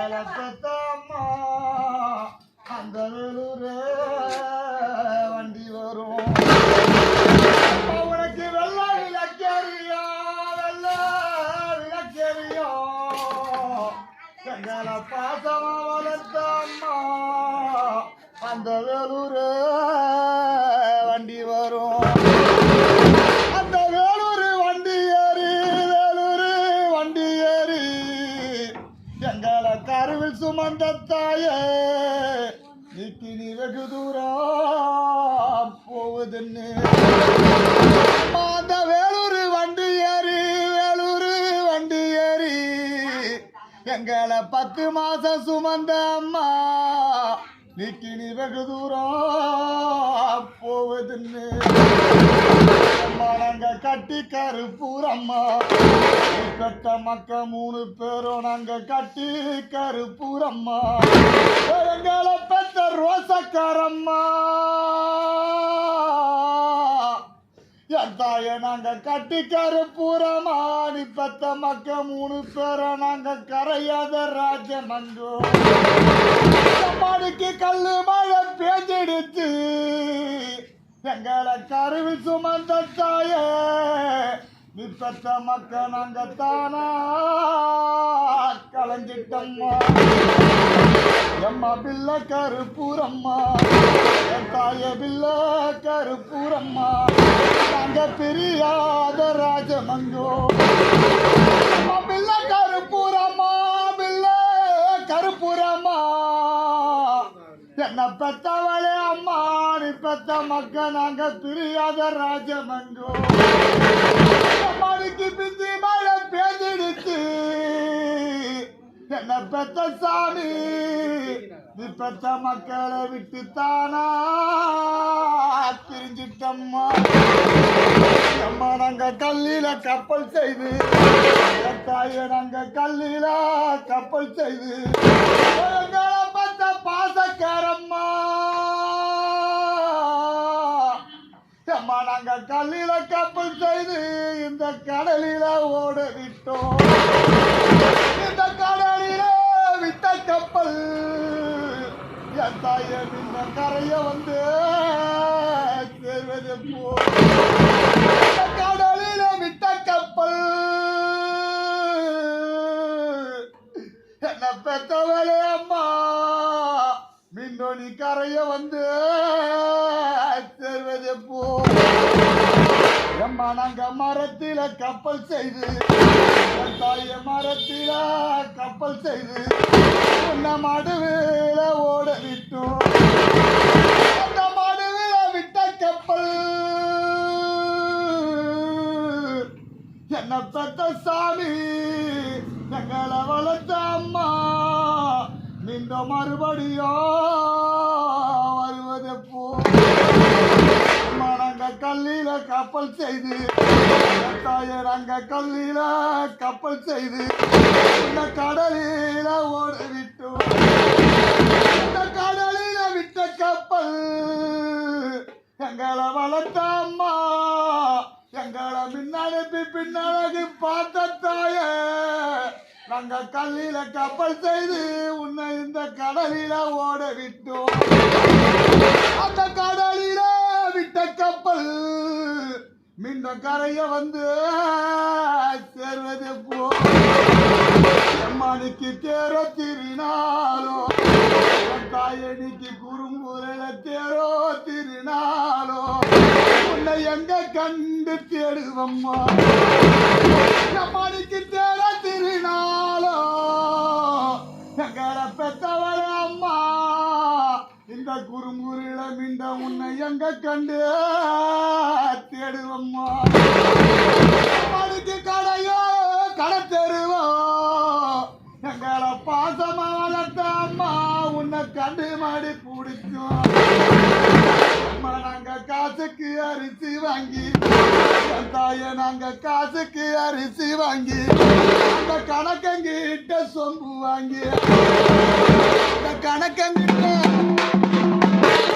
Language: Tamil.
எங்களை பெத்தம்மா அந்த வேலூரே வண்டி வரும். உனக்கு வெள்ள விளக்கெறியோ வெள்ள விளக்கெறியோ எங்களை பாசமா வளர்த்தம்மா அந்த வேலூரே வண்டி வரும். அந்த வேலூர் வண்டி ஏறி வேலூர் வண்டி ஏறி எங்களை கருவில் சுமந்த தாயே நீக்கி நீ வெகு தூரம் போவதுன்னு அந்த வேலூர் வண்டி ஏறி வேலூர் வண்டி ஏறி எங்களை 10 மாசம் சுமந்த அம்மா நீக்கி நீ வெகு தூரம் போவதுன்னு நாங்க கட்டி கருப்பூரம்மா பெத்த மக்க 3 பேரும் நாங்க கட்டி கருப்பூரம்மா எங்களை பெத்த ரோசக்காரம்மா என் தாய நாங்க கட்டி கருப்பூரம்மா நீ பெத்த மக்க 3 பேரும் நாங்க கரையாத ராஜமங்கோ மாடிக்கு கல்லு மழை பேஞ்செடுத்து எங்களை கருவில் சுமந்த தாயே நீ பெத்த மக்க நாங்க தானா கலஞ்சிட்டம்மா எம்மா பில்ல கருப்பூரம்மா என் தாய பில்ல கருப்பூரம்மா நாங்க பிரியாத ராஜமங்கோ எம்மா பில்ல கருப்பூரம்மா பில்ல கருப்பூரம்மா என்ன பெத்தவளே அம்மா நீ பெத்த மக்க நாங்க பிரியாத ராஜமங்கோ அம்மாடிக்கு பிந்தி மழை பேஞ்சிடுச்சு என்ன பெத்த சாமி நீ பெத்த மக்களை விட்டு தானா பிரிஞ்சிட்டம்மா அம்மா நாங்க கல்லில கப்பல் செய்து தாய நாங்க கல்லில கப்பல் செய்து எங்களை பெத்த பாசக்காரம்மா அம்மா நாங்க கல்லில கப்பல் செய்து இந்த கடலில ஓட விட்டோம் இந்த கடலில விட்ட கப்பல் என் தாய இந்த கரைய வந்து சேர்வது போ கடலில விட்ட கப்பல் என்ன பெத்தவளே அம்மா மின்னோனி கரைய வந்து சேர்வது போ எம்மா நாங்க மரத்தில கப்பல் செய்து தாய மரத்தில கப்பல் செய்து உன்ன மடுவில ஓட விட்டோம் அந்த மடுவில விட்ட கப்பல் என்ன பெத்த சாமி எங்களை வளர்த்த அம்மா மீண்டும் மறுபடியும் வருவது போ நாங்க கல்லில கப்பல் செய்து தாய நாங்க கல்லில கப்பல் செய்து இந்த கடலில ஓட விட்டோம் இந்த கடலில விட்ட கப்பல் எங்களை வளர்த்த அம்மா எங்களை முன்னனுப்பி பின்னழகு பார்த்த தாய நாங்க கல்லில கப்பல் செய்து உன்னை இந்த கடலில ஓட விட்டோம் அந்த கடலில விட்ட கப்பல் மீண்டும் கரைய வந்து சேர்வது போ எம்மானிக்கு தேரோ திருநாளோ தாயனிக்கு குறும்புரையில தேரோ திருநாளோ உன்னை எங்க கண்டு தேடுவம்மா எம்மானிக்கு தேரோ திருநாளோ எங்களை பெத்தவள அம்மா இந்த குறும்புரில மிண்ட உன்னை எங்க கண்டு தேடுவம்மா மணிக்கு கடையோ கடை தெருவோ எங்களை பாசமா வளர்த்த அம்மா உன்னை கண்டு மாடி பிடிக்கும் அம்மா நாங்க காசுக்கு அரிசி வாங்கி தாய நாங்க காசுக்கு அரிசி வாங்கி அந்த கணக்கங்கிட்ட சொம்பு வாங்கி அந்த கணக்கங்கிட்ட